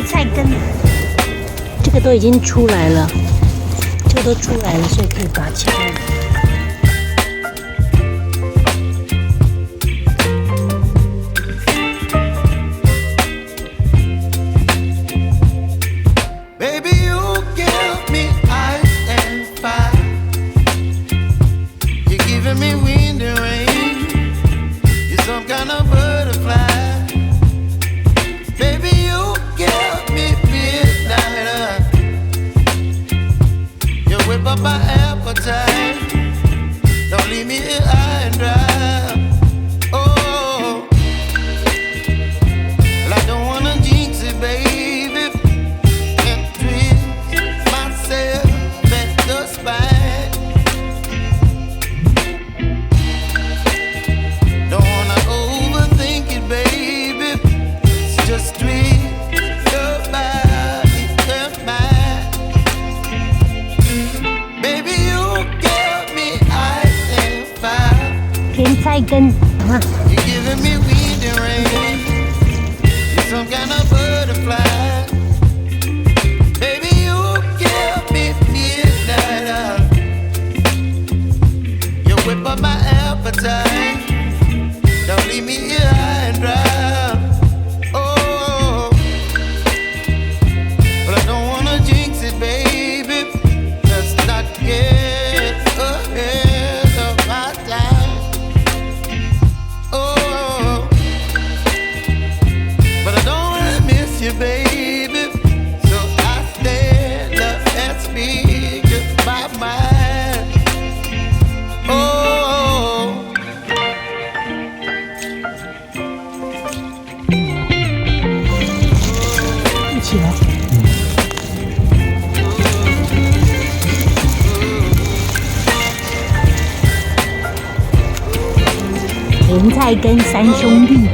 菜根，这个都已经出来了，这个都出来了，所以可以拔起来。My appetite, don't leave me here high and dry. Oh, well, I don't wanna jinx it, baby, and twist myself at the spine. Don't wanna overthink it, baby. It's just twist your body and mine.甜菜根，啊！ You're giving me wind and rain. You're some kind of butterfly. Baby, you give me midnight. You whip up my appetite. Don't leave me here high and dry. Oh, but I don't wanna jinx it, baby. Let's not get ahead of my time. Baby, so I stand up and speak my mind. Oh, 一起来。甜菜根三兄弟。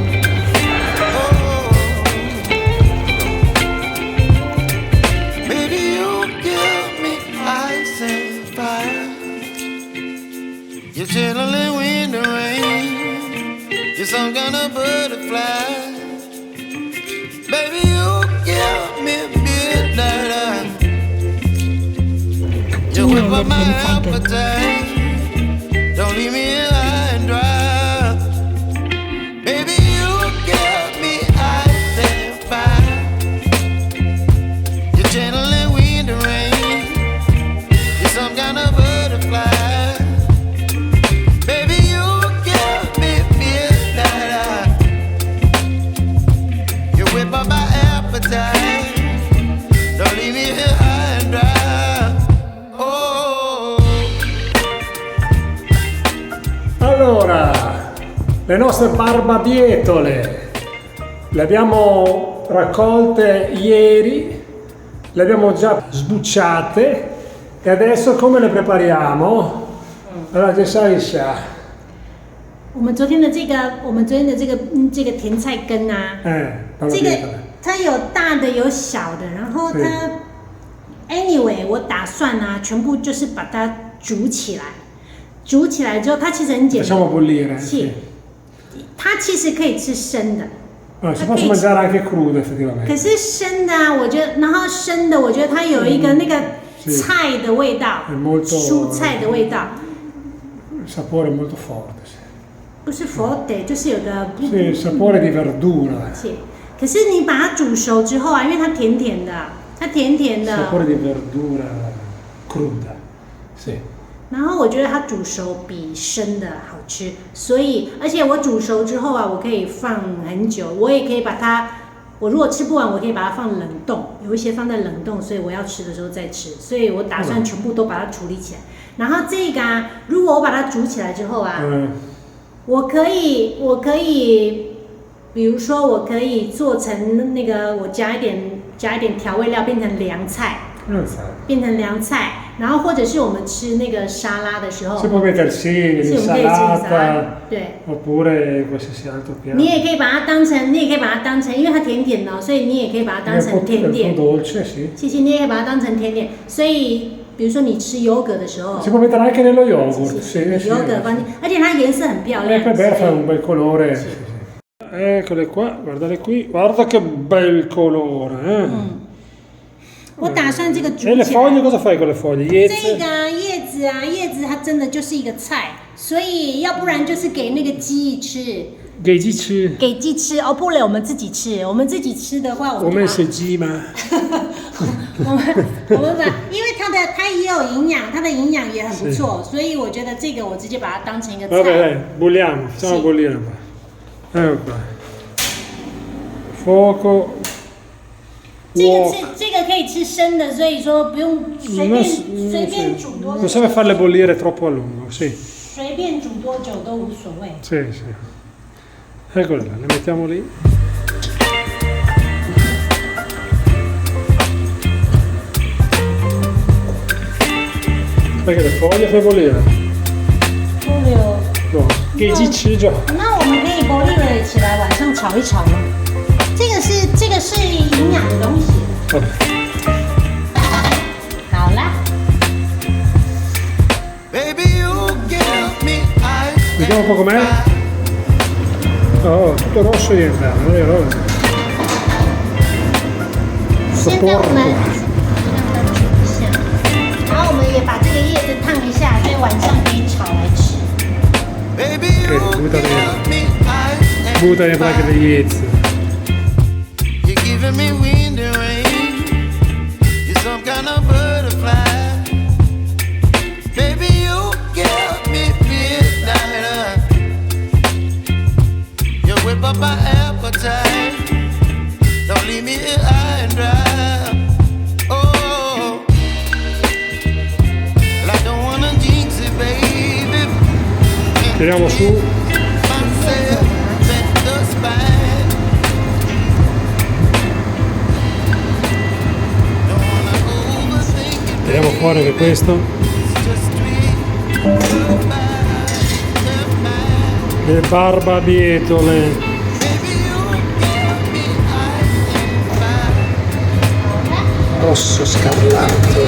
You're chilling wind and rain. You're some kind of butterfly. Baby, you give me midnight. You whip up my appetite. Don't leave me here high and dry. Baby, you give me ice and fire. You're chilling wind and rain. You're some kind of butterfly. My appetite, don't leave me here high and dry. Oh. Allora, le nostre barbabietole le abbiamo raccolte ieri, le abbiamo già sbucciate e adesso come le prepariamo? Allora, Jessaisha. 我们昨天的这个甜菜根啊，这个它有大的有小的，然后它 anyway 我打算啊，全部就是把它煮起来，煮起来之后它其实很简单， facciamo bollire. 是，它其实可以吃生的。 si possono mangiare anche crude effettivamente. 可是生的啊，我觉得，然后生的，我觉得它有一个那个菜的味道，蔬菜的味道。 sapore molto forte. 不是 forte， 就是有个 sì, sapore di verdura. 是，可是你把它煮熟之后啊，因为它甜甜的，它甜甜的。sapore di verdura cruda. Sì. 然后我觉得它煮熟比生的好吃，所以而且我煮熟之后啊，我可以放很久，我也可以把它，我如果吃不完，我可以把它放冷冻，有一些放在冷冻，所以我要吃的时候再吃，所以我打算全部都把它处理起来。然后这个啊，如果我把它煮起来之后啊，我可以，比如说我可以做成那个，我加一点调味料，变成凉菜。变成凉菜，然后或者是我们吃那个沙拉的时候， si può mettere sì, l'insalata, 对 oppure qualsiasi altro piatto. 你也可以把它当成，因为它甜甜的，所以你也可以把它当成甜点。谢谢，你也可以把它当成甜点。所以，比如说你吃优格的时候 si può mettere anche nello yogurt, sì, 优格放进，而且它颜色很漂亮。poi fa un bel colore. Eccole qua, guardale qui. Guarda che bel colore, eh? 我打算这个煮 E le 起 foglie 来。 cosa fai con le foglie? 这 Iezze? 个叶子啊，叶子它真的就是一个菜，所以要不然就是给那个鸡吃， Geigici? 给鸡吃哦，不然我们自己吃。我们自己吃的话，我 Ho 们把 messo Gima. 我们把，因为它也有营养，它的营养也很不错，所以我觉得这个我直接把它当成一个 Vabbè, 菜。 dai, bolliamo, facciamo Sì. bollire. Ecco qua. Fuoco. 这个 Wok. 这个可以吃生的，所以说不用随 Non, 便 s- 随 non 便 sì. 煮多 Non serve farle bollire troppo a lungo, sì. 随便煮多久都无所谓。 Sì, sì. Eccole là, le mettiamo lì. Perché le foglie fai bollire? 不留。 No. Geigici già. 那我们可以剥粒了起来，晚上炒一炒吗？这个是营养的东西。 Vabbè. 好啦， Baby, you give me ice. Vediamo un po' com'è. Oh, tutto rosso diventa, vero? 现在我们让它煮一下，然后我们也把这个叶子烫一下，所以晚上可以炒来吃。 Baby, you butta give dentro. me ice. Butta dentro anche le Iezze. You're giving me wind and rain. You're some kind of butterfly. Baby, you give me midnight. You whip up my appetite. Don't leave me here high and dry. Oh, well, I don't wanna jinx it, baby. Tiriamo su. Myself at the spine. Don't wanna overthink it, Tiriamo fuori anche questo. just tweet. Le barbabietole. Baby, you give me ice and fire. Rosso scarlatto.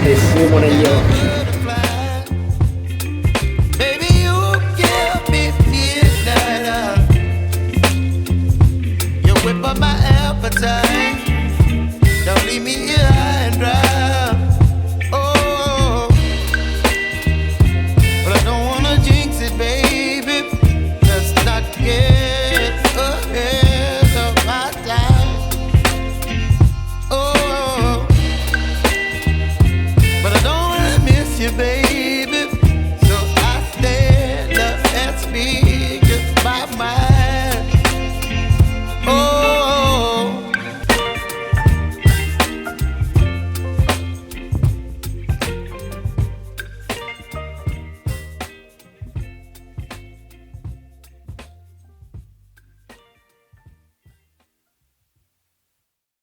E il fumo negli occhi. Butterfly. Baby, you give me midnight. You whip up my appetite. Don't leave me